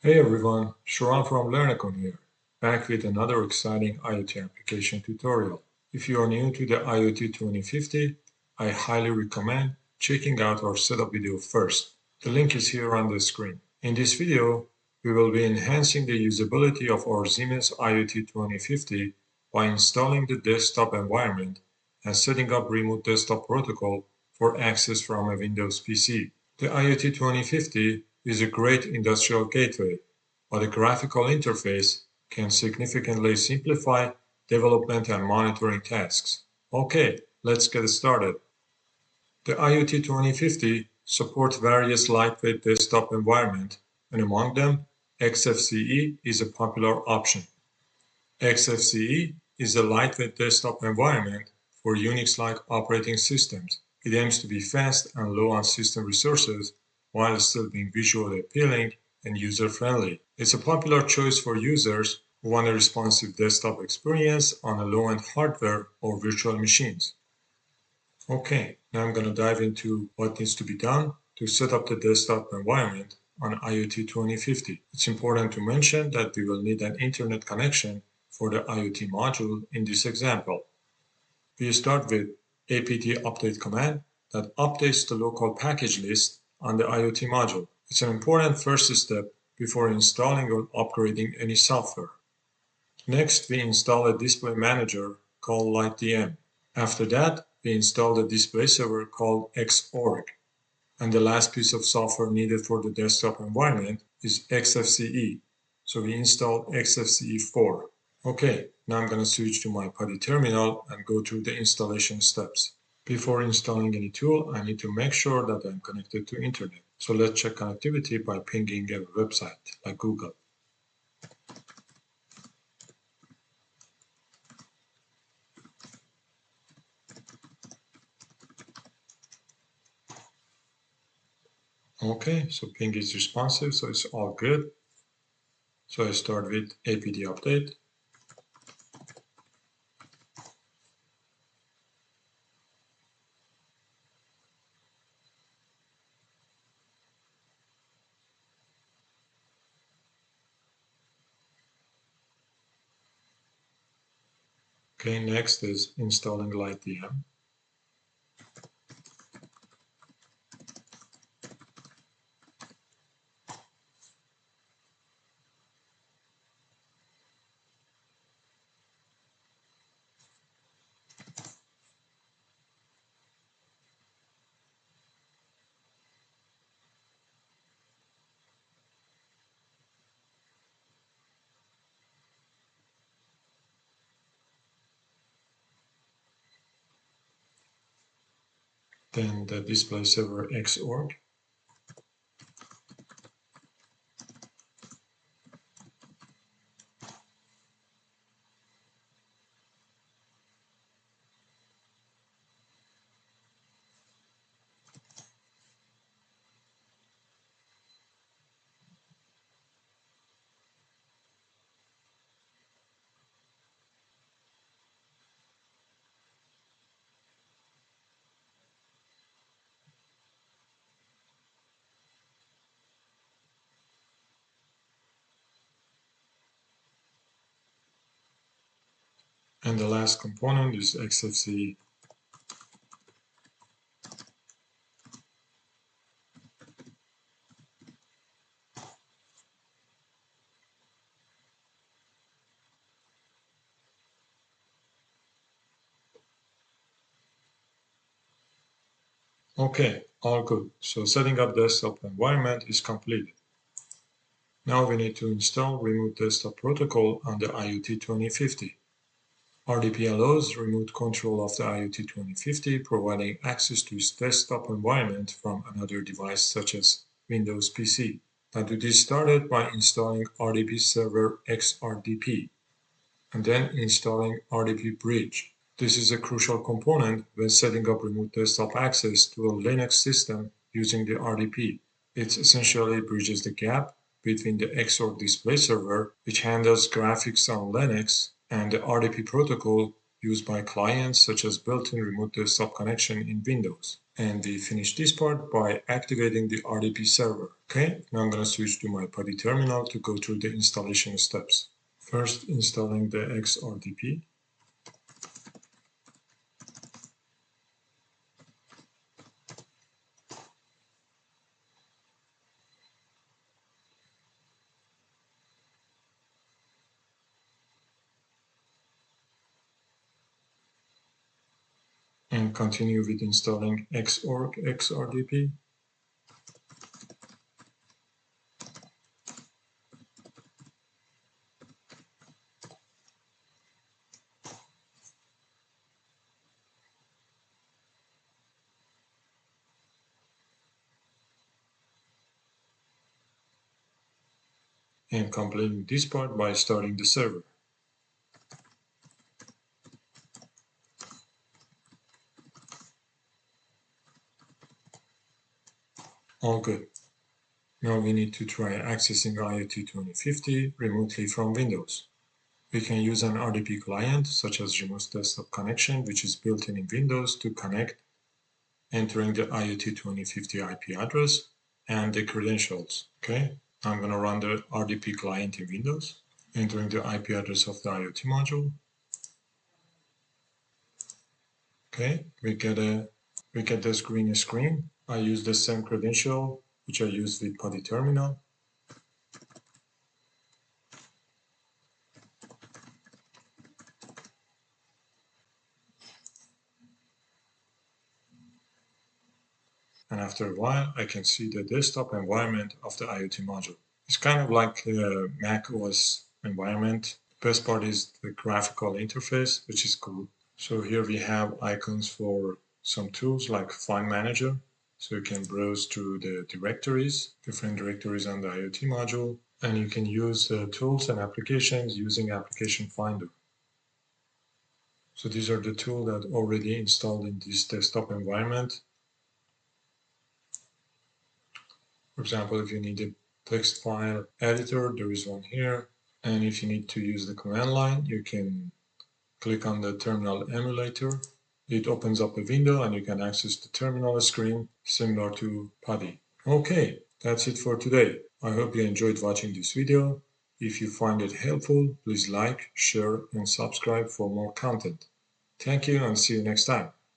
Hey everyone, Sharan from Learnicon here, back with another exciting IoT application tutorial. If you are new to the IoT 2050, I highly recommend checking out our setup video first. The link is here on the screen. In this video, we will be enhancing the usability of our Siemens IOT 2050 by installing the desktop environment and setting up remote desktop protocol for access from a Windows PC. The IoT 2050 is a great industrial gateway, but a graphical interface can significantly simplify development and monitoring tasks. Okay, let's get started. The IoT 2050 supports various lightweight desktop environments, and among them, XFCE is a popular option. XFCE is a lightweight desktop environment for Unix-like operating systems. It aims to be fast and low on system resources while still being visually appealing and user-friendly. It's a popular choice for users who want a responsive desktop experience on a low-end hardware or virtual machines. Okay, now I'm going to dive into what needs to be done to set up the desktop environment on IoT 2050. It's important to mention that we will need an internet connection for the IoT module in this example. We start with apt update command that updates the local package list on the IoT module. It's an important first step before installing or upgrading any software. Next, we install a display manager called LightDM. After that, we install the display server called XORG. And the last piece of software needed for the desktop environment is XFCE. So we install XFCE4. Okay, now I'm going to switch to my PuTTY terminal and go through the installation steps. Before installing any tool, I need to make sure that I'm connected to internet. So let's check connectivity by pinging a website like Google. Okay, so ping is responsive, so it's all good. So I start with apt update. Okay, next is installing LightDM. Then the display server XORG. And the last component is XFCE. Okay, all good. So setting up desktop environment is completed. Now we need to install remote desktop protocol on the IoT 2050. RDP allows remote control of the IoT 2050, providing access to its desktop environment from another device such as Windows PC. Now to get started by installing RDP server XRDP and then installing RDP bridge. This is a crucial component when setting up remote desktop access to a Linux system using the RDP. It essentially bridges the gap between the XORG display server, which handles graphics on Linux, and the RDP protocol used by clients such as built-in remote desktop connection in Windows. And we finish this part by activating the RDP server. Okay, now I'm going to switch to my PuTTY terminal to go through the installation steps. First, installing the XRDP. And continue with installing Xorg XRDP. And completing this part by starting the server. All good. Now we need to try accessing IoT2050 remotely from Windows. We can use an RDP client, such as Remote Desktop Connection, which is built in Windows to connect, entering the IoT2050 IP address and the credentials. Okay, I'm going to run the RDP client in Windows, entering the IP address of the IoT module. Okay, we get this green screen. I use the same credential which I used with PuTTY terminal. And after a while, I can see the desktop environment of the IoT module. It's kind of like a Mac OS environment. The best part is the graphical interface, which is cool. So here we have icons for some tools like File Manager. So you can browse through the directories, different directories on the IoT module, and you can use tools and applications using Application Finder. So these are the tools that are already installed in this desktop environment. For example, if you need a text file editor, there is one here. And if you need to use the command line, you can click on the terminal emulator. It opens up a window and you can access the terminal screen similar to PuTTY. Okay, that's it for today. I hope you enjoyed watching this video. If you find it helpful, please like, share, and subscribe for more content. Thank you and see you next time.